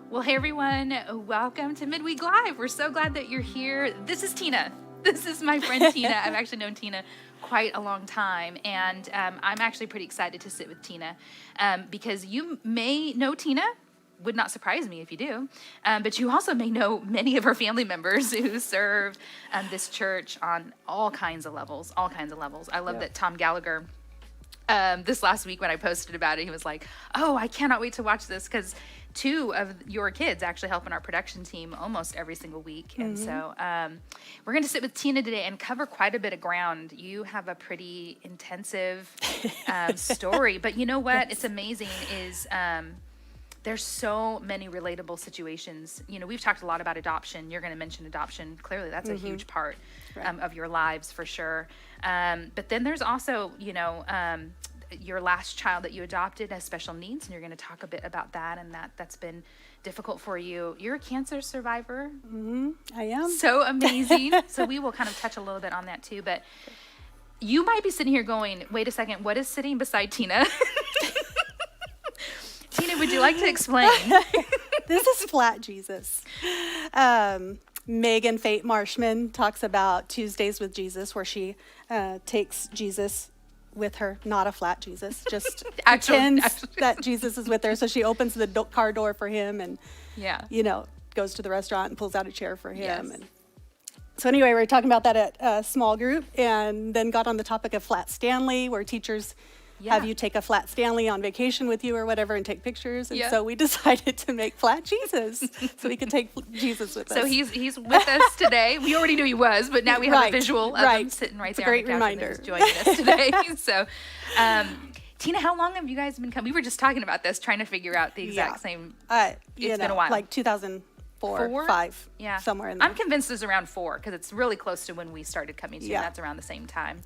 Well, hey everyone, welcome to Midweek Live. We're so glad that you're here. This is Tina. This is my friend Tina. I've actually known Tina quite a long time, and I'm actually pretty excited to sit with Tina because you may know Tina. Would not surprise me if you do, but you also may know many of her family members who serve this church on all kinds of levels, I love that Tom Gallagher, this last week when I posted about it, he was like, oh, I cannot wait to watch this because two of your kids actually help in our production team almost every single week. And so we're going to sit with Tina today and cover quite a bit of ground. You have a pretty intensive story, but you know what? It's amazing is there's so many relatable situations. You know, we've talked a lot about adoption. You're going to mention adoption. Clearly, that's a huge part of your lives for sure. But then there's also, you know, your last child that you adopted has special needs, and you're going to talk a bit about that, and that's been difficult for you. You're a cancer survivor. I am. So amazing. So we will kind of touch a little bit on that too, but you might be sitting here going, wait a second, what is sitting beside Tina? Tina, would you like to explain? This is Flat Jesus. Megan Fate Marshman talks about Tuesdays with Jesus, where she takes Jesus with her, not a flat Jesus, just pretends that Jesus is with her. So she opens the car door for him and, you know, goes to the restaurant and pulls out a chair for him. And so anyway, we were talking about that at a small group, and then got on the topic of Flat Stanley, where teachers have you take a Flat Stanley on vacation with you or whatever and take pictures. And so we decided to make Flat Jesus so we could take Jesus with us. So he's with us today. We already knew he was, but now we have a visual of him sitting right there. It's a great reminder. Joining us today. So, Tina, how long have you guys been coming? We were just talking about this, trying to figure out the exact same. It's been a while. Like 2004, 5, somewhere in there. I'm convinced it's around 4 because it's really close to when we started coming to you. That's around the same time.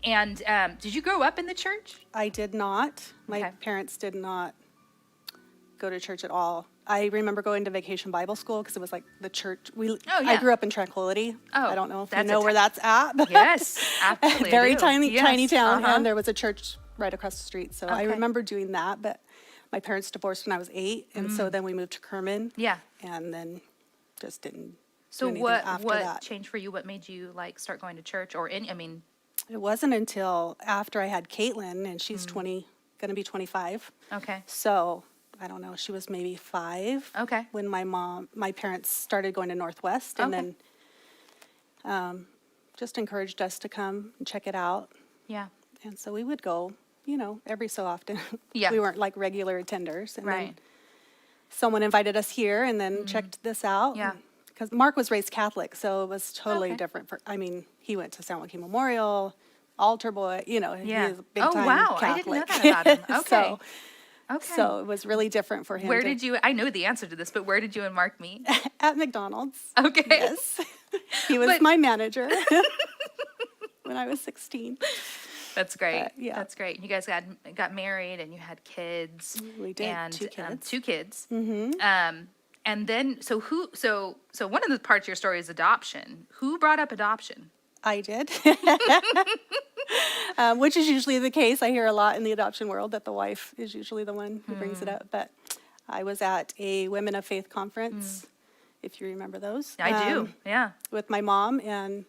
And did you grow up in the church? I did not. My parents did not go to church at all. I remember going to Vacation Bible School because it was like the church. I grew up in Tranquility. I don't know if you know where that's at. But yes, absolutely. Very tiny town, and there was a church right across the street. So I remember doing that, but my parents divorced when I was 8, and so then we moved to Kerman. And then just didn't do anything after that. What changed for you? What made you like start going to church or any? I mean. It wasn't until after I had Caitlin, and she's going to be 25. Okay. So, I don't know, she was maybe 5. Okay. When my parents started going to Northwest, and then just encouraged us to come and check it out. Yeah. And so we would go, you know, every so often. Yeah. We weren't like regular attenders. And then someone invited us here and then checked this out. Yeah. Because Mark was raised Catholic, so it was totally different. He went to San Joaquin Memorial, altar boy, you know, he was a big time Catholic. I didn't know that about him. Okay. So it was really different for him. I know the answer to this, but where did you and Mark meet? At McDonald's. Okay. Yes. He was my manager when I was 16. That's great. That's great. You guys got married and you had kids. We did. And 2 kids. 2 kids. And then, so one of the parts of your story is adoption. Who brought up adoption? I did, which is usually the case. I hear a lot in the adoption world that the wife is usually the one who brings it up. But I was at a Women of Faith conference, if you remember those. I do, with my mom, and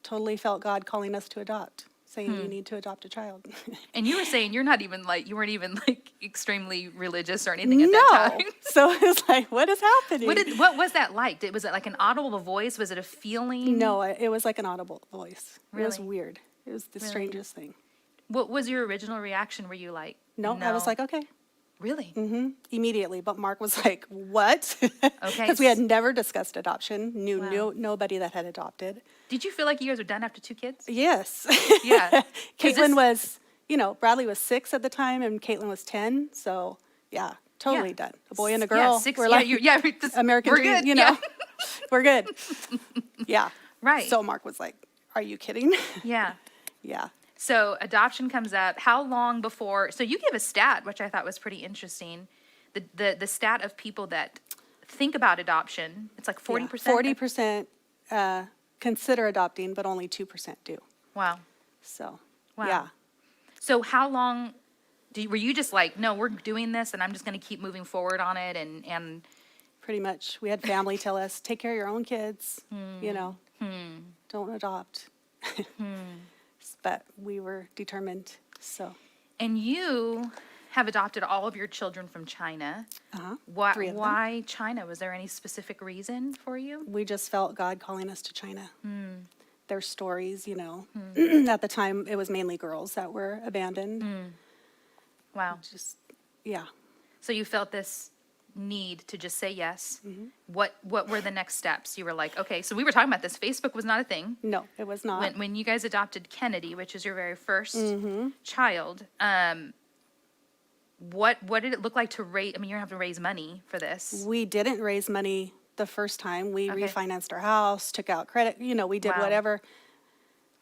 totally felt God calling us to adopt. Saying you need to adopt a child. And you were saying you weren't even like extremely religious or anything at that time. So it was like, what is happening? What was that like? Was it like an audible voice? Was it a feeling? No, it was like an audible voice. Really? It was weird. It was the strangest thing. What was your original reaction? Were you like, no? I was like, okay. Really? Immediately. But Mark was like, what? Okay. Because we had never discussed adoption, knew nobody that had adopted. Did you feel like you guys were done after 2 kids? Yes. Yeah. Caitlin was, Bradley was 6 at the time, and Caitlin was 10. So, totally done. A boy and a girl. Yeah, 6. We're like, American we're dream, good. We're good. Yeah. Right. So Mark was like, are you kidding? Yeah. Yeah. So adoption comes up. How long before? So you give a stat, which I thought was pretty interesting. The stat of people that think about adoption, it's like 40%. 40% consider adopting, but only 2% do. Wow. So, wow. yeah. So how long Were you just like, no, we're doing this and I'm just going to keep moving forward on it and Pretty much. We had family tell us, take care of your own kids, don't adopt. But we were determined, so. And you have adopted all of your children from China. Why, 3 of them. why China? Was there any specific reason for you? We just felt God calling us to China. Their stories, at the time, it was mainly girls that were abandoned. Wow. Just, yeah. So you felt this need to just say yes. What were the next steps? You were like, okay, so we were talking about this. Facebook was not a thing. No, it was not. When you guys adopted Kennedy, which is your very first child, what did it look like to raise? I mean, you're gonna have to raise money for this. We didn't raise money the first time. We Okay. refinanced our house, took out credit, we did Wow. whatever.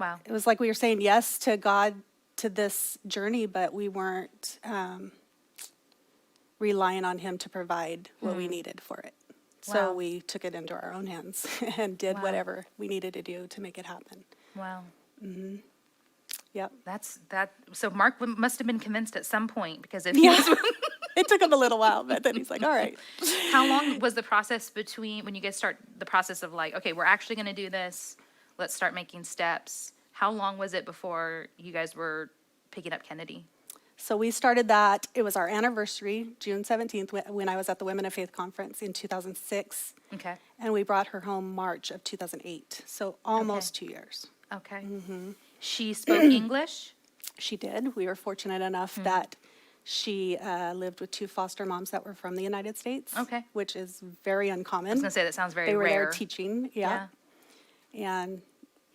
Wow. It was like we were saying yes to God, to this journey, but we weren't relying on him to provide what we needed for it. So Wow. we took it into our own hands and did Wow. whatever we needed to do to make it happen. Wow. Yep. So Mark must have been convinced at some point, because if he Yeah. was, It took him a little while, but then he's like, all right. how long was the process between when you guys start the process of like, okay, we're actually going to do this, let's start making steps. How long was it before you guys were picking up Kennedy? So we started that, it was our anniversary, June 17th, when I was at the Women of Faith Conference in 2006. Okay. And we brought her home March of 2008, so almost 2 years. Okay. She spoke English? She did. We were fortunate enough that she lived with 2 foster moms that were from the United States. Okay. Which is very uncommon. I was going to say, that sounds very They were rare. there teaching, yeah. And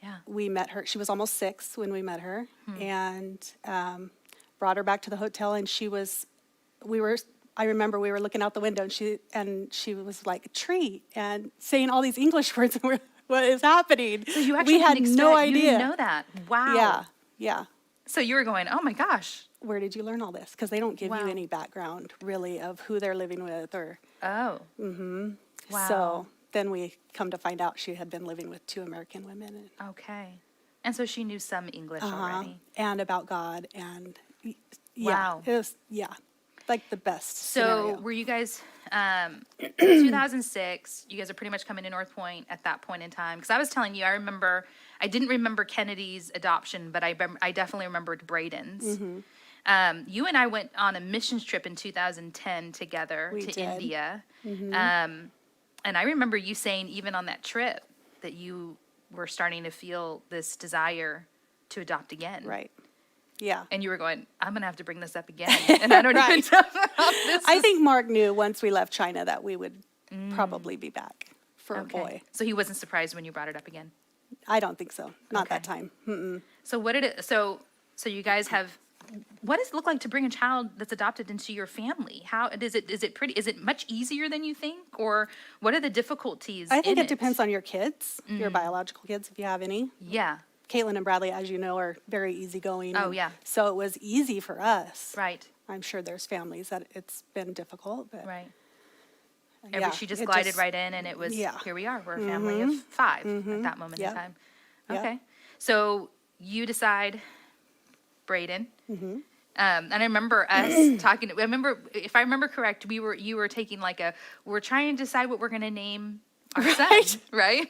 Yeah. we met her, she was almost 6 when we met her, and brought her back to the hotel, and I remember we were looking out the window, and she was like, tree, and saying all these English words, and we're, what is happening? So you actually we had didn't no expect- idea. You didn't know that. Wow. Yeah, yeah. So you were going, oh my gosh. Where did you learn all this? Because they don't give Wow. you any background, really, of who they're living with, or, Oh. Wow. so then we come to find out she had been living with 2 American women, and, Okay. And so she knew some English already. and about God, and yeah, Wow. it was, like the best So scenario. were you guys, 2006, you guys are pretty much coming to NorthPointe at that point in time? Because I was telling you, I didn't remember Kennedy's adoption, but I definitely remembered Braden's. You and I went on a missions trip in 2010 together We to did. India. And I remember you saying even on that trip that you were starting to feel this desire to adopt again. Right. Yeah. And you were going, I'm going to have to bring this up again. And I don't even Right. know how this I is- think Mark knew once we left China that we would probably be back for a Okay. boy. So he wasn't surprised when you brought it up again. I don't think so. Not that Okay. time. So what did it? So you guys have. What does it look like to bring a child that's adopted into your family? How is it? Is it pretty? Is it much easier than you think, or what are the difficulties? I think in it depends on your kids, Mm-hmm. your biological kids, if you have any. Yeah. Caitlin and Bradley, as you know, are very easygoing. Oh, and yeah. So it was easy for us. Right. I'm sure there's families that it's been difficult, but Right. yeah, She just it glided right in, and it was. yeah. Here we are. We're a family of 5 at that moment Yep. in time. Yep. Okay. So you decide, Braden. And I remember us talking. I remember, if I remember correct, you were taking like we're trying to decide what we're going to name our son, right?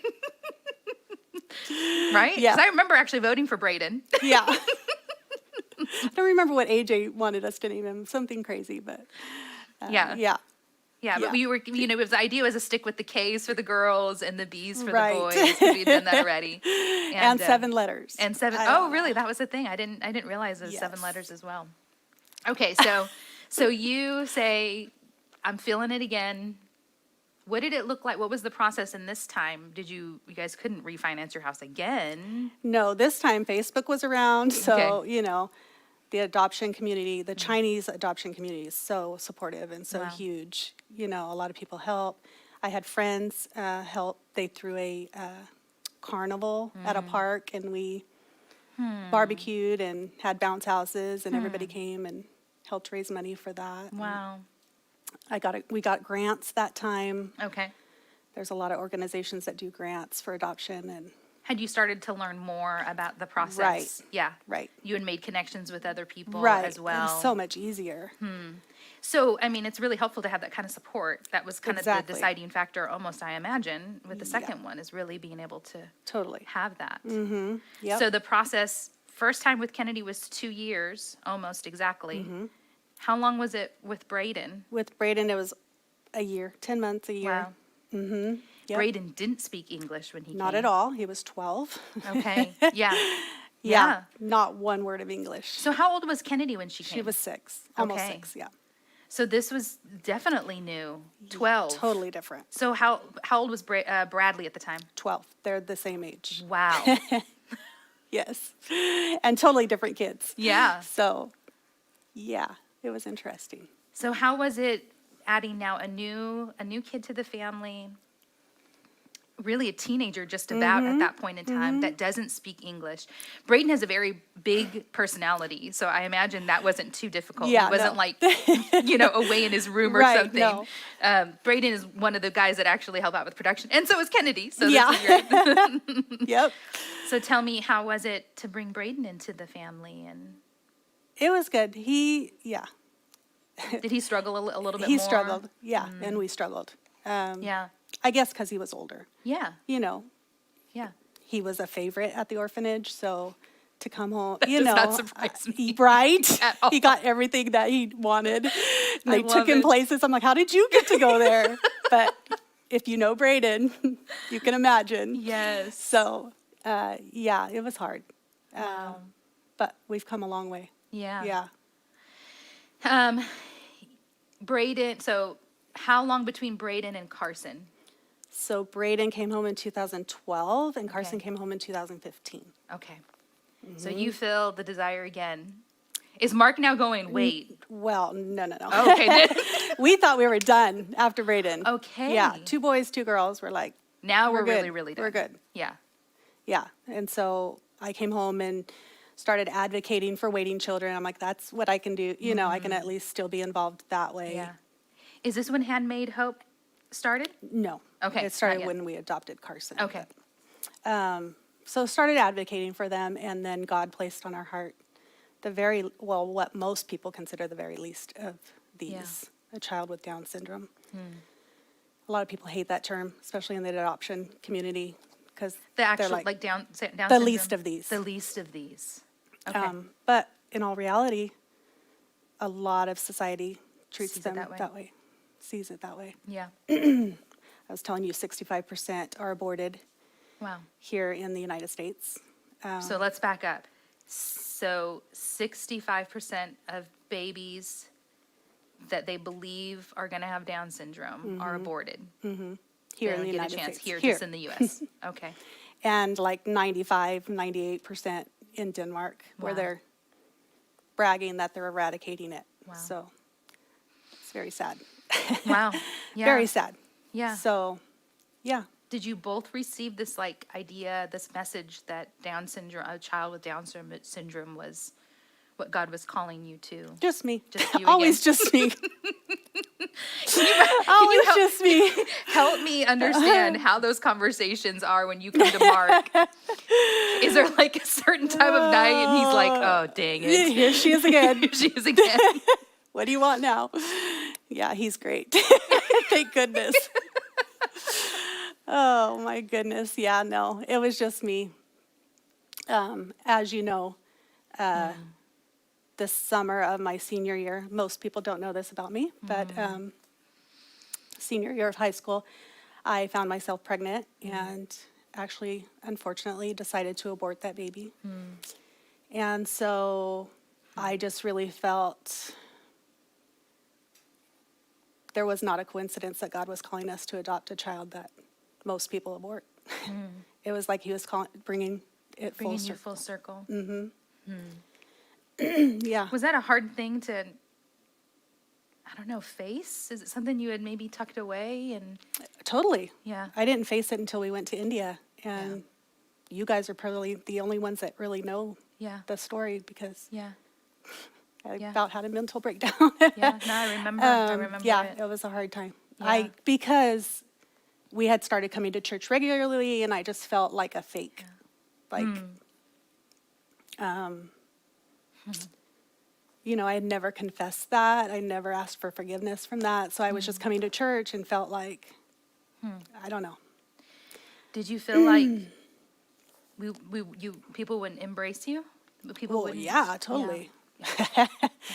Right? Yeah. Because I remember actually voting for Braden. Yeah. I don't remember what AJ wanted us to name him, something crazy, but Yeah. yeah. Yeah, but Yeah. we were, the idea was to stick with the K's for the girls and the B's for Right. the boys. 'Cause we'd done that already. And 7 letters. And 7. I Oh, don't really? That was the thing. I didn't realize it was 7 Yes. letters as well. Okay, so you say, I'm feeling it again. What did it look like? What was the process in this time? You guys couldn't refinance your house again? No, this time Facebook was around, so, Okay. the adoption community, the Chinese adoption community is so supportive and so Wow. huge. A lot of people help. I had friends help. They threw a carnival at a park, and we barbecued and had bounce houses, and everybody came and helped raise money for that. Wow. We got grants that time. Okay. There's a lot of organizations that do grants for adoption, and Had you started to learn more about the process? Right. Yeah. Right. You had made connections with other people Right. as well. It was so much easier. So, I mean, it's really helpful to have that kind of support. That was kind of the Exactly. deciding factor, almost, I imagine, with the second one, is really being able to Totally. have that. Yep. So the process, first time with Kennedy was 2 years, almost exactly. How long was it with Braden? With Braden, it was a year, 10 months, a year. Wow. Yep. Braden didn't speak English when he Not came. at all. He was 12. Okay. Yeah. Yeah. Not one word of English. So how old was Kennedy when she came? She was 6, almost Okay. 6, yeah. So this was definitely new. 12. Totally different. So how old was Bradley at the time? 12. They're the same age. Wow. Yes. And totally different kids. Yeah. So, yeah, it was interesting. So how was it adding now a new kid to the family? Really a teenager just about at that point in time that doesn't speak English. Braden has a very big personality, so I imagine that wasn't too difficult. Yeah, He wasn't no. like, away in his room or Right, something. no. Braden is one of the guys that actually help out with production, and so is Kennedy. So Yeah. this is great. Yep. So tell me, how was it to bring Braden into the family, and It was good. did he struggle a little bit more? He struggled. Yeah, and we struggled. Yeah. I guess because he was older. Yeah. Yeah. He was a favorite at the orphanage, so to come home, does not surprise me right? at all. He got everything that he wanted. And they love took him it. places. I'm like, how did you get to go there? But if you know Braden, you can imagine. Yes. So, yeah, it was hard. Wow. But we've come a long way. Yeah. Yeah. Braden, so how long between Braden and Carson? So Braden came home in 2012, and Carson Okay. came home in 2015. Okay. So you feel the desire again. Is Mark now going, wait? Well, no. Okay. We thought we were done after Braden. Okay. Yeah, 2 boys, 2 girls. We're like, Now we're good. really, really done. We're good. Yeah. Yeah. And so I came home and started advocating for waiting children. I'm like, that's what I can do. I can at least still be involved that way. Yeah. Is this when Handmade Hope started? No. Okay, It not started yet. when we adopted Carson. Okay. So started advocating for them, and then God placed on our heart what most people consider the very least of these, a child with Down syndrome. A lot of people hate that term, especially in the adoption community, because The actual, they're like Down syndrome? the least of these. The least of these. Okay. But in all reality, a lot of society treats Sees it them that way. sees it that way. Yeah. I was telling you 65% are aborted Wow. here in the United States. So let's back up. So 65% of babies that they believe are going to have Down syndrome are aborted. Here They in don't the get United a chance States. here, just in the U.S. Okay. And like 98% in Denmark, where Wow. they're bragging that they're eradicating it. Wow. So it's very sad. Wow. Yeah. Very sad. Yeah. So, yeah. Did you both receive this idea, this message that Down syndrome, a child with Down syndrome was what God was calling you to? Just me. Just you Always again. just me. Can Always you help, just me. help me understand how those conversations are when you come to Mark? Is there a certain time of night and he's like, oh, dang it. Here she is again. Here she is again. What do you want now? Yeah, he's great. Thank goodness. Oh, my goodness. Yeah, no, it was just me. As you know, this summer of my senior year, most people don't know this about me, but senior year of high school, I found myself pregnant and actually, unfortunately, decided to abort that baby. And so I just really felt there was not a coincidence that God was calling us to adopt a child that most people abort. It was like he was bringing it full Bringing you circle. full circle. Yeah. Was that a hard thing to, face? Is it something you had maybe tucked away? And Totally. yeah. I didn't face it until we went to India, and you guys are probably the only ones that really know Yeah. the story because Yeah. I Yeah. about had a mental breakdown. Yeah. No, I remember. I remember yeah, it. it was a hard time. Yeah. Because we had started coming to church regularly, and I just felt like a fake. Like, you know, I had never confessed that. I never asked for forgiveness from that. So I was just coming to church and felt like, I don't know. Did you feel like people wouldn't embrace you? People Well, wouldn't. yeah, totally. Yeah.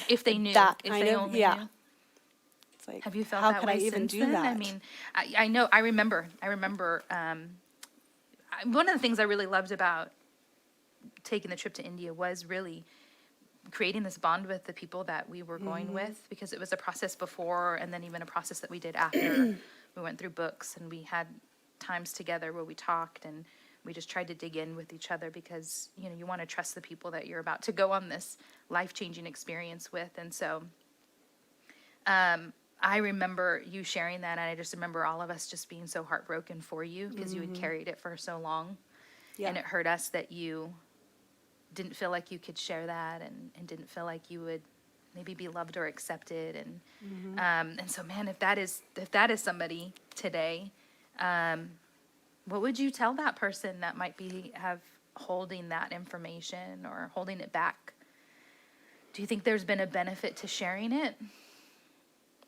If they knew, That if kind they of, only yeah. knew. It's like, Have you felt how that could way I even since do then? that? I mean, I know. I remember. One of the things I really loved about taking the trip to India was really creating this bond with the people that we were going with, because it was a process before, and then even a process that we did after. We went through books, and we had times together where we talked, and we just tried to dig in with each other, because you know, you want to trust the people that you're about to go on this life-changing experience with. And so I remember you sharing that, and I just remember all of us just being so heartbroken for you, because you had carried it for so long. Yeah. And it hurt us that you didn't feel like you could share that, and didn't feel like you would maybe be loved or accepted. And so, man, if that is somebody today, what would you tell that person that might be holding that information or holding it back? Do you think there's been a benefit to sharing it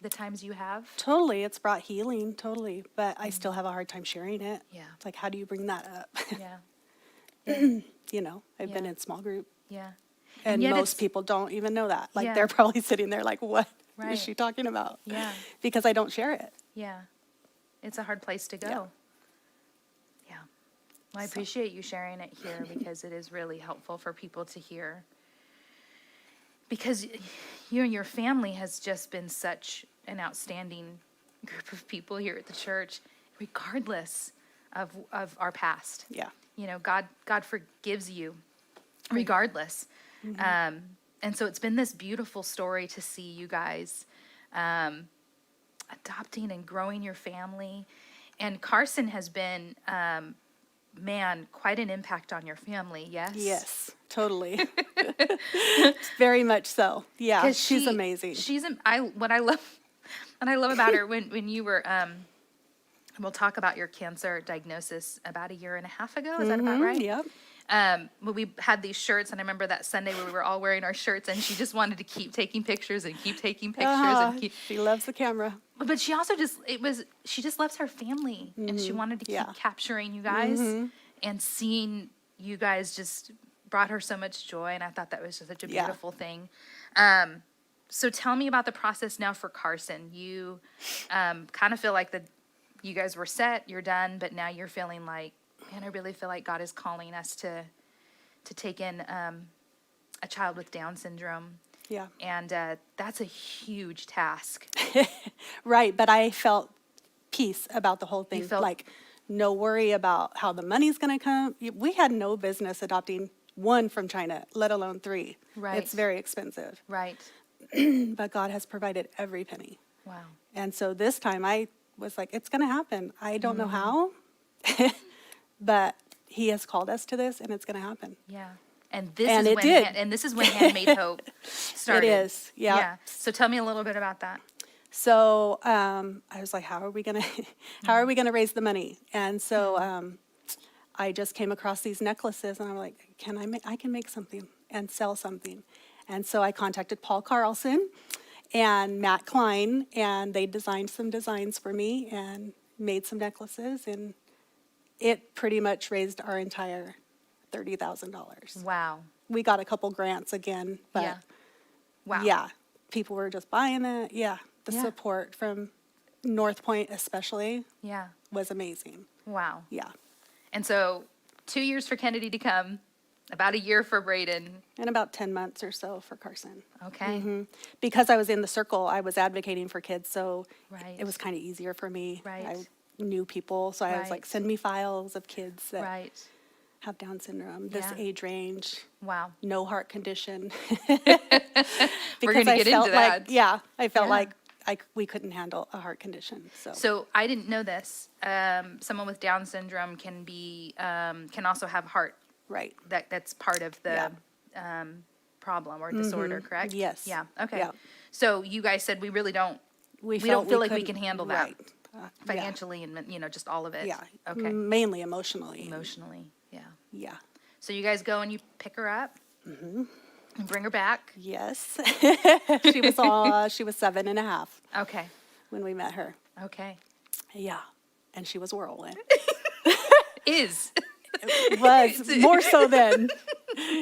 the times you have? Totally. It's brought healing, totally. But I still have a hard time sharing it. Yeah. It's like, how do you bring that up? Yeah. You know, I've been Yeah. in small group. Yeah. And yet most it's- people don't even know that. Like, Yeah. they're probably sitting there like, what Right. is she talking about? Yeah. Because I don't share it. Yeah. It's a hard place to go. Yeah. Yeah. Well, I appreciate you sharing it here, because it is really helpful for people to hear. Because you and your family has just been such an outstanding group of people here at the church, regardless of our past. Yeah. You know, God forgives you regardless. And so it's been this beautiful story to see you guys adopting and growing your family. And Carson has been, man, quite an impact on your family, yes? Yes, totally. Very much so. Yeah, 'Cause she's amazing. What I love about her, when you were, we'll talk about your cancer diagnosis about 1.5 years ago. Is that about right? Yep. When we had these shirts, and I remember that Sunday where we were all wearing our shirts, and she just wanted to keep taking pictures and keep taking pictures and keep. She loves the camera. But she also she just loves her family, and she wanted to keep Yeah. capturing you guys, and seeing you guys just brought her so much joy, and I thought that was just such a Yeah. beautiful thing. So tell me about the process now for Carson. You kind of feel like you guys were set, you're done, but now you're feeling like, man, I really feel like God is calling us to take in a child with Down syndrome. Yeah. And that's a huge task. Right, but I felt peace about the whole thing. felt- Like, no worry about how the money's going to come. We had no business adopting one from China, let alone 3. Right. It's very expensive. Right. But God has provided every penny. Wow. And so this time I was like, it's going to happen. I don't know how, Mm-hmm. but he has called us to this, and it's going to happen. Yeah. And this And is it when did. and this is when Handmade Hope started. It is, yeah. Yeah. So tell me a little bit about that. So I was like, how are we gonna raise the money? And so I just came across these necklaces, and I'm like, I can make something and sell something. And so I contacted Paul Carlson and Matt Klein, and they designed some designs for me and made some necklaces, and it pretty much raised our entire $30,000. Wow. We got a couple grants again, but Yeah. Wow. yeah, people were just buying it. Yeah, the Yeah. support from NorthPointe especially Yeah. was amazing. Wow. Yeah, And so 2 years for Kennedy to come, about 1 year for Braden. and about 10 months or so for Carson. Okay. Because I was in the circle, I was advocating for kids, so Right. it was kind of easier for me. Right. I knew people, so I was Right. like, send me files of kids that Right. have Down syndrome, this Yeah. age range, Wow. no heart condition. We're Because gonna I get felt into like, that. yeah, I felt Yeah. like we couldn't handle a heart condition. So I didn't know this. Someone with Down syndrome can also have heart. Right. That's part of the problem or disorder, correct? Yes. Yeah. Okay. Yeah. So you guys said we really don't. We don't felt feel like we couldn't- can handle that. Right. financially and, just all of it. Yeah. Okay. Mainly emotionally. Emotionally. Yeah. Yeah. So you guys go and you pick her up and bring her back. Yes. She was 7.5 Okay. when we met her. Okay. Yeah. And she was whirlwind. Is. Was more so then.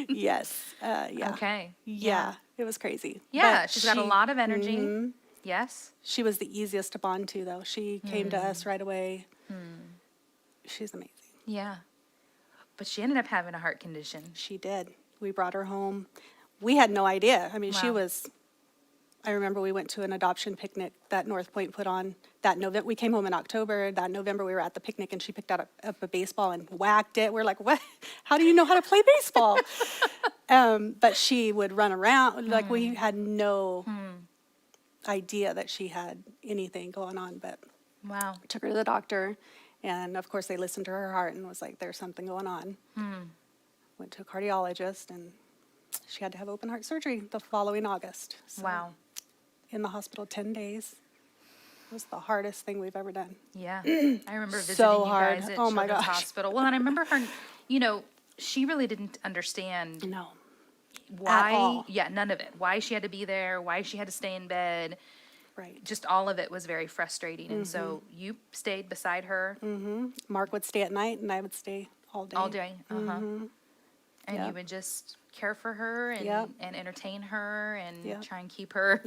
Yes. Yeah. Okay. Yeah. It was crazy. Yeah. But She's got a lot of energy. Yes. She was the easiest to bond to, though. She came to us right away. She's amazing. Yeah. But she ended up having a heart condition. She did. We brought her home. We had no idea. I mean, she Wow. was. I remember we went to an adoption picnic that NorthPointe put on that November. We came home in October. That November, we were at the picnic, and she picked up a baseball and whacked it. We're like, "What? How do you know how to play baseball?" But she would run around. Like, we had no idea that she had anything going on. But Wow. took her to the doctor, and of course, they listened to her heart and was like, "There's something going on." Went to a cardiologist, and she had to have open heart surgery the following August. So Wow. in the hospital 10 days. It was the hardest thing we've ever done. Yeah. I remember visiting So you hard. guys at Oh my Children's gosh. Hospital. Well, and I remember her, she really didn't understand No. why. all. Yeah, none of it. Why she had to be there, why she had to stay in bed. Right. Just all of it was very frustrating. And so you stayed beside her Mark would stay at night, and I would stay all day. all day. And you Yep. would just care for her and, Yep. and entertain her and Yep. try and keep her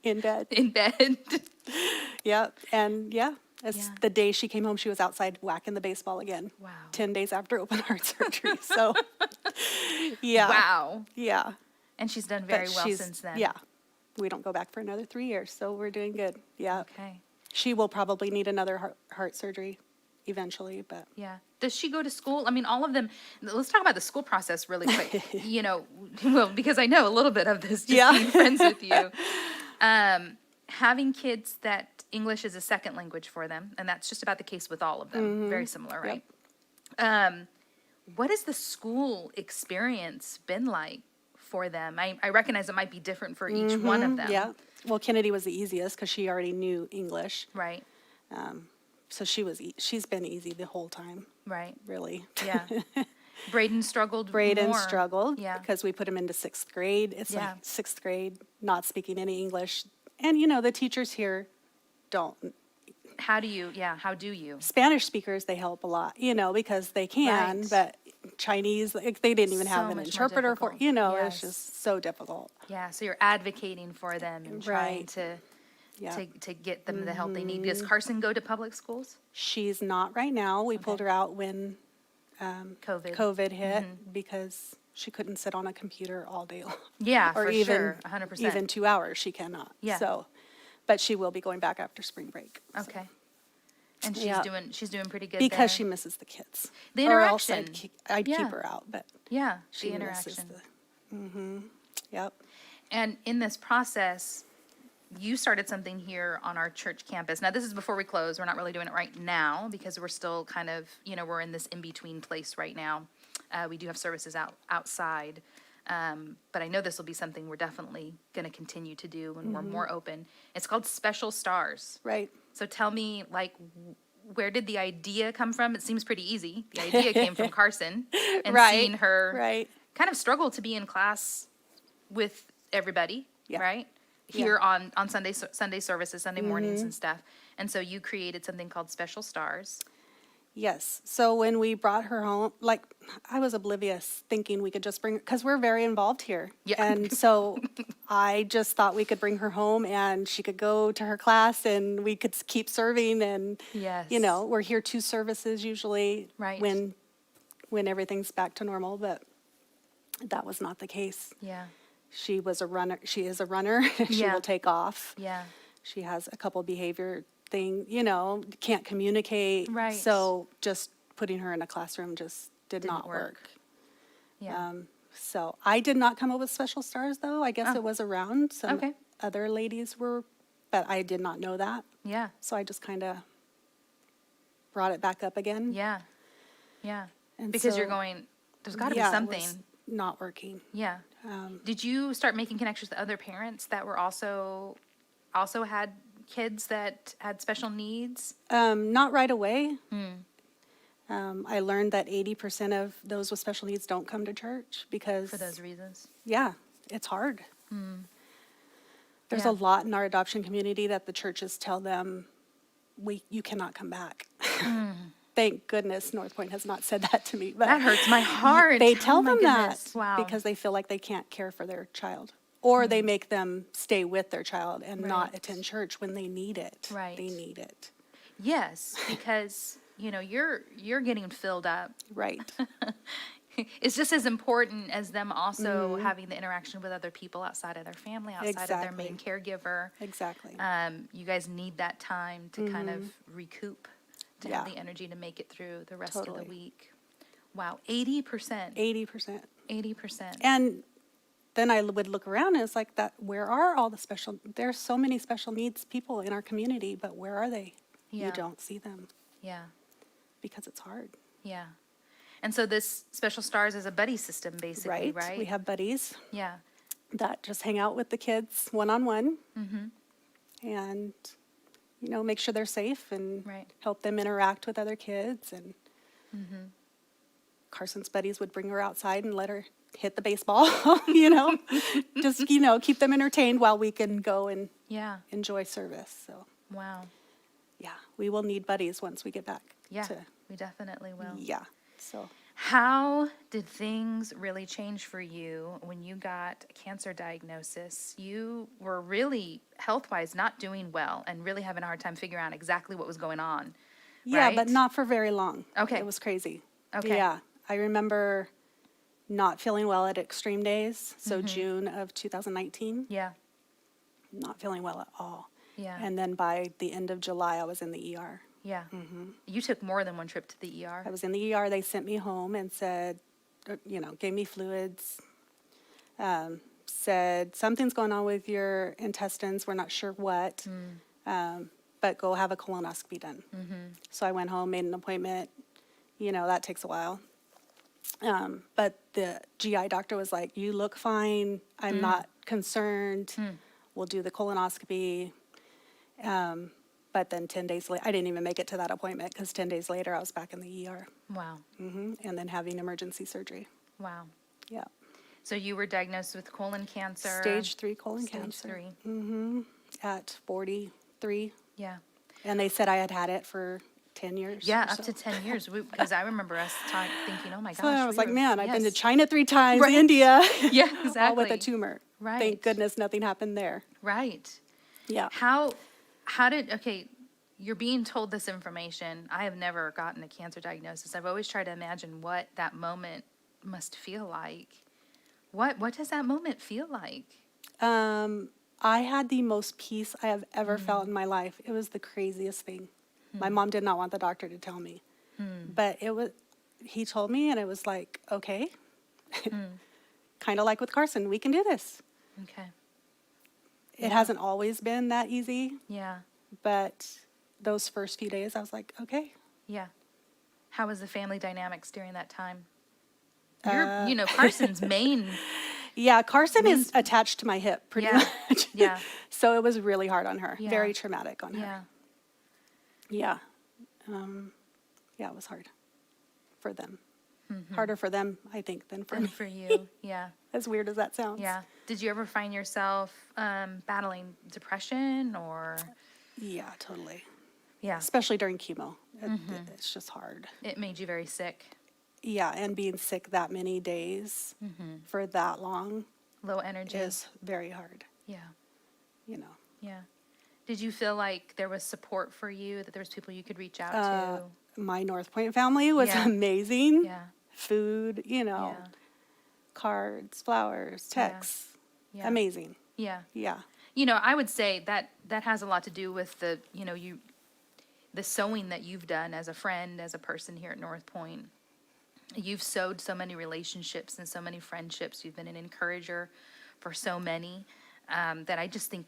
In bed. in bed. Yep. And yeah, Yeah. the day she came home, she was outside whacking the baseball again. Wow. 10 days after open heart surgery. So, yeah. Wow. Yeah. And she's done But very well since then. Yeah. We don't go back for another 3 years, so we're doing good. Yeah. Okay. She will probably need another heart surgery eventually, but Yeah. Does she go to school? I mean, all of them. Let's talk about the school process really quick. Well, because I know a little bit of this, just Yeah. being friends with you. Having kids that English is a second language for them, and that's just about the case with all of them. Very similar, right? What has the school experience been like for them? I recognize it might be different for each one of them. yeah. Well, Kennedy was the easiest because she already knew English. Right. So she's been easy the whole time, Right. really. Yeah. Braden struggled Braden more. struggled Yeah. because we put him into 6th grade. It's Yeah. like 6th grade, not speaking any English. And, the teachers here don't. How do you? Spanish speakers, they help a lot, because they can, Right. but Chinese, like, they didn't even So have an much more interpreter for, difficult. it's Yes. just so difficult. Yeah, so you're advocating for them and trying Right. to Yeah. to get them the help they need. Does Carson go to public schools? She's not right now. We pulled Okay. her out when COVID. hit because she couldn't sit on a computer all day long. Yeah, Or for even, sure, 100%. even 2 hours, she cannot. Yeah. So, but she will be going back after spring break. so. Okay. And she's Yeah. doing pretty good Because there. she misses the kids. The Or else interaction. I'd Yeah. keep her out, but Yeah, she the misses interaction. Yep. And in this process, you started something here on our church campus. Now, this is before we close. We're not really doing it right now because we're still kind of, we're in this in-between place right now. We do have services outside. But I know this will be something we're definitely going to continue to do when we're more open. It's called Special Stars. Right. So tell me, where did the idea come from? It seems pretty easy. The idea came from Carson and Right, seeing her right. kind of struggle to be in class with everybody, Yeah. right? Here on Sunday services, Sunday mornings and stuff. And so you created something called Special Stars. Yes. So when we brought her home, I was oblivious thinking we could just bring, because we're very involved here. Yeah. And so I just thought we could bring her home and she could go to her class and we could keep serving. And, Yes. we're here 2 services usually. Right. When everything's back to normal, but that was not the case. Yeah. She is a runner. She Yeah. will take off. Yeah. She has a couple behavior thing, can't communicate. Right. So just putting her in a classroom just did Didn't not work. Yeah. So I did not come up with Special Stars, though. I guess Oh. it was around. Some Okay. other ladies were, but I did not know that. Yeah. So I just kind of brought it back up again. Yeah. Yeah. And Because you're so- going, there's got to Yeah, be it was something. not working. Yeah. Did you start making connections with other parents that were also had kids that had special needs? Not right away. I learned that 80% of those with special needs don't come to church because, For those reasons? yeah, it's hard. There's Yeah. a lot in our adoption community that the churches tell them, you cannot come back. Thank goodness NorthPointe has not said that to me. But That hurts my heart. they Oh tell my them goodness. that Wow. because they feel like they can't care for their child. Or they make them stay with their child and not Right. attend church when they need it. Right. They need it. Yes, because, you're getting filled up. Right. It's just as important as them also having the interaction with other people outside of their family, outside of their main caregiver. Exactly. You guys need that time to kind of recoup, to have Yeah. the energy to make it through the rest of Totally. the week. Wow, 80%. 80%. 80%. And then I would look around and it's like that, where are all the there's so many special needs people in our community, but where are they? Yeah. You don't see them Yeah, because it's hard. yeah. And so this Special Stars is a buddy system, basically, right? We have buddies Yeah, that just hang out with the kids one-on-one and, make sure they're safe and Right. help them interact with other kids. And Carson's buddies would bring her outside and let her hit the baseball, just, keep them entertained while we can go and yeah. enjoy service. So, Wow. yeah, we will need buddies once we get back. Yeah, we definitely will. Yeah, so. How did things really change for you when you got a cancer diagnosis? You were really, health-wise, not doing well and really having a hard time figuring out exactly what was going on. Yeah, right? but not for very long. Okay. It was crazy. Okay. Yeah, I remember not feeling well at extreme days, so June of 2019, Yeah, not feeling well at all. yeah, And then by the end of July, I was in the ER. yeah. You took more than one trip to the ER. I was in the ER, they sent me home and said, gave me fluids, said, something's going on with your intestines, we're not sure what, but go have a colonoscopy done. So I went home, made an appointment, that takes a while. But the GI doctor was like, you look fine, I'm not concerned, we'll do the colonoscopy. But then 10 days later, I didn't even make it to that appointment because 10 days later I was back in the ER. Wow, And then having emergency surgery. wow. Yeah. So you were diagnosed with colon cancer. Stage 3 colon Stage cancer 3. at 43. Yeah. And they said I had it for 10 years. Yeah, or up so. to 10 years. Because I remember us thinking, oh my gosh. So I was like, man, I've been to yes. China 3 times, Right. India. Yeah, all exactly. with a tumor. Right. Thank goodness nothing happened there. Right. Yeah. Okay, you're being told this information. I have never gotten a cancer diagnosis. I've always tried to imagine what that moment must feel like. What does that moment feel like? I had the most peace I have ever felt in my life. It was the craziest thing. My mom did not want the doctor to tell me. But he told me and it was like, okay. Kind of like with Carson, we can do this. Okay. It hasn't always been that easy, Yeah. but those first few days I was like, okay. Yeah. How was the family dynamics during that time? Carson's main. Yeah, Carson is attached to my hip pretty Yeah. much. Yeah. So it was really hard on her, Yeah. very traumatic on her. Yeah. Yeah. Yeah, it was hard for them. Harder for them, I think, than for And me. for you. Yeah. As weird as that sounds. Yeah. Did you ever find yourself battling depression or? Yeah, totally. Yeah. Especially during chemo. It's just hard. It made you very sick. Yeah, and being sick that many days for that long Low energy. is very hard, Yeah. Yeah. Did you feel like there was support for you, that there was people you could reach out to? My NorthPointe family was Yeah. amazing. Yeah. Food, Yeah. cards, flowers, texts. Yeah. Amazing. Yeah. Yeah. I would say that has a lot to do with the sewing that you've done as a friend, as a person here at NorthPointe. You've sewed so many relationships and so many friendships. You've been an encourager for so many that I just think,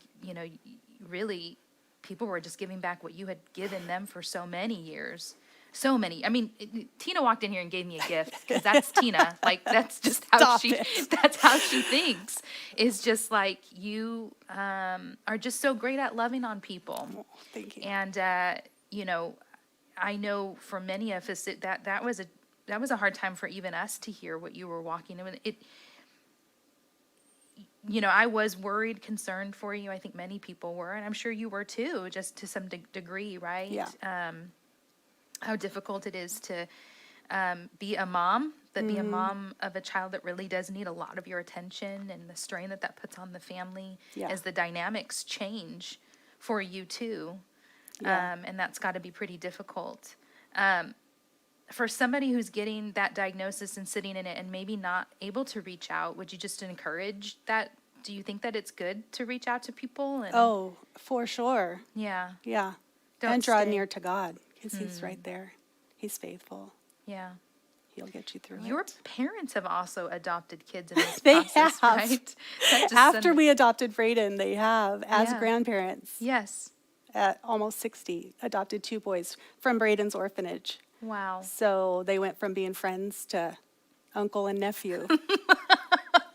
really people were just giving back what you had given them for so many years. So many. I mean, Tina walked in here and gave me a gift because that's Tina. Like, that's just how Stop she, it. that's how she thinks. Is just like, you are just so great at loving on people. Oh, thank you. And, you know, I know for many of us that was a hard time for even us to hear what you were walking in. You know, I was worried, concerned for you. I think many people were, and I'm sure you were too, just to some degree, right? Yeah. How difficult it is to be a mom, but be a mom of a child that really does need a lot of your attention, and the strain that puts on the family as the dynamics change for you too. Yeah. And that's got to be pretty difficult. For somebody who's getting that diagnosis and sitting in it and maybe not able to reach out, would you just encourage that? Do you think that it's good to reach out to people? And, Oh, for sure. yeah. Yeah. Don't And draw stay- near to God, because he's right there. He's faithful. Yeah. He'll get you through Your it. parents have also adopted kids in this They process, have. right? That just After we adopted Braden, they have, as Yeah. grandparents, Yes. at almost 60, adopted 2 boys from Braden's orphanage. Wow. So they went from being friends to uncle and nephew.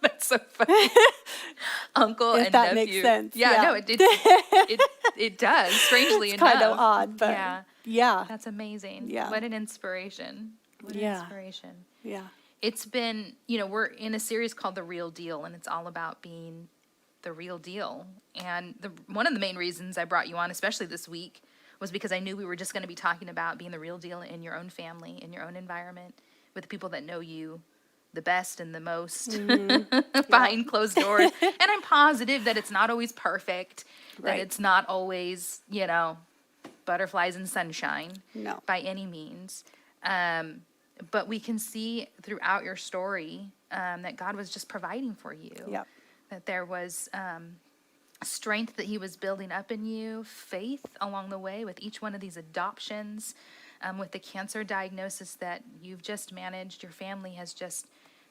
That's so funny. Uncle If and that nephew. makes sense, Yeah, yeah. no, it does, strangely It's enough. kind of odd, but yeah. yeah. That's amazing. Yeah. What an inspiration. What an Yeah. inspiration. Yeah. It's been, you know, we're in a series called The Real Deal, and it's all about being the real deal. And one of the main reasons I brought you on, especially this week, was because I knew we were just going to be talking about being the real deal in your own family, in your own environment, with the people that know you the best and the most behind closed doors. And I'm positive that it's not always perfect, that Right. it's not always, you know, butterflies and sunshine No. by any means. But we can see throughout your story that God was just providing for you. Yep. That there was strength that he was building up in you, faith along the way with each one of these adoptions, with the cancer diagnosis that you've just managed. Your family has just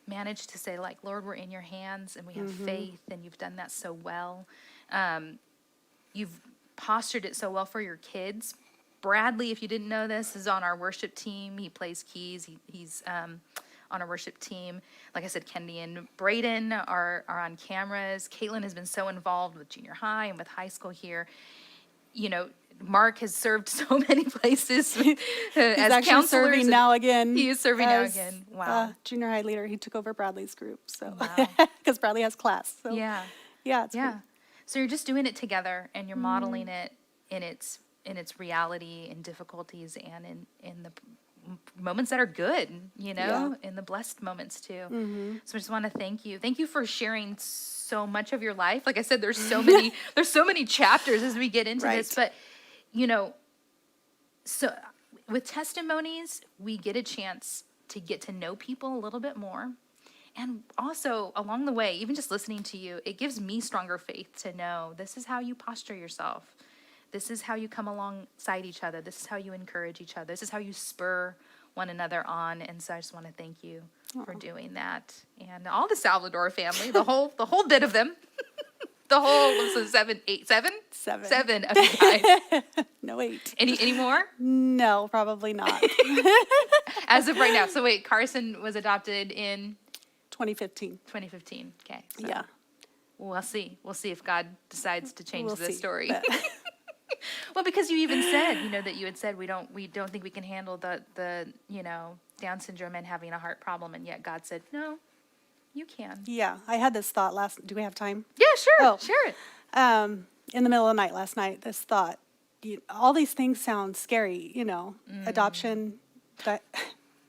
managed to say, like, Lord, we're in your hands, and we have faith, and you've done that so well. You've postured it so well for your kids. Bradley, if you didn't know this, is on our worship team. He plays keys. He's on our worship team. Like I said, Kendi and Braden are on cameras. Caitlin has been so involved with junior high and with high school here. You know, Mark has served so many places He's as actually counselors. serving and now again. He is serving now as, again. Wow. Junior high leader. He took over Bradley's group. So, Wow. because Bradley has class. So, Yeah. yeah, it's Yeah. great. So you're just doing it together, and you're modeling it in its reality and difficulties, and in the moments that are good, you know, in the blessed moments too. So I just want to thank you. Thank you for sharing so much of your life. Like I said, there's so many chapters as we get into this, Right. but you know, so with testimonies, we get a chance to get to know people a little bit more. And also along the way, even just listening to you, it gives me stronger faith to know this is how you posture yourself. This is how you come alongside each other. This is how you encourage each other. This is how you spur one another on. And so I just want to thank you for doing that. And all the Salvador family, the whole bit of them, the whole, so 7 of you guys. No, 8. Any more? No, probably not. As of right now. So wait, Carson was adopted in 2015. 2015. Okay. So Yeah. we'll see. We'll see if God decides to change We'll this see, story. but- Well, because you even said, you know, that you had said we don't think we can handle the you know, Down syndrome and having a heart problem, and yet God said, no, you can. Yeah, I had this thought do we have time? Yeah, sure, Oh. sure. In the middle of the night last night, this thought, all these things sound scary, you know, adoption,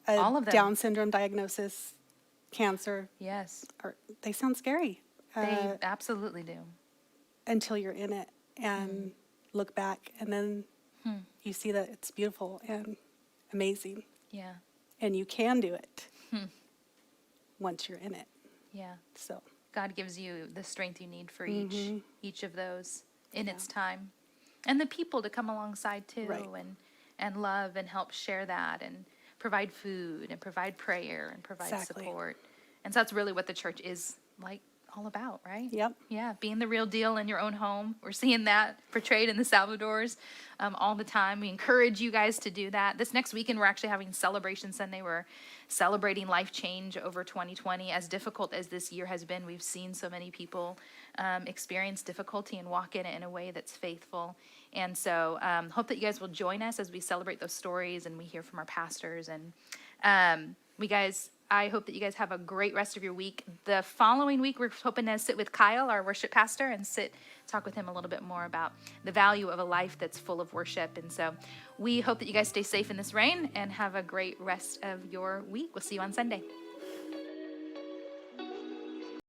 All of them. Down syndrome diagnosis, cancer, Yes, they sound scary they absolutely do. until you're in it and look back, and then you see that it's beautiful and amazing, Yeah, and you can do it once you're in it. yeah. So, God gives you the strength you need for each of those in its time, and the people to come alongside too, Right. and love and help share that, and provide food and provide prayer and provide Exactly. support. And so that's really what the church is like all about, right? Yep. Yeah, being the real deal in your own home. We're seeing that portrayed in the Salvadors all the time. We encourage you guys to do that. This next weekend, we're actually having Celebration Sunday. We're celebrating life change over 2020. As difficult as this year has been, we've seen so many people experience difficulty and walk in it in a way that's faithful. And so hope that you guys will join us as we celebrate those stories and we hear from our pastors. And I hope that you guys have a great rest of your week. The following week, we're hoping to sit with Kyle, our worship pastor, and talk with him a little bit more about the value of a life that's full of worship. And so we hope that you guys stay safe in this rain and have a great rest of your week. We'll see you on Sunday.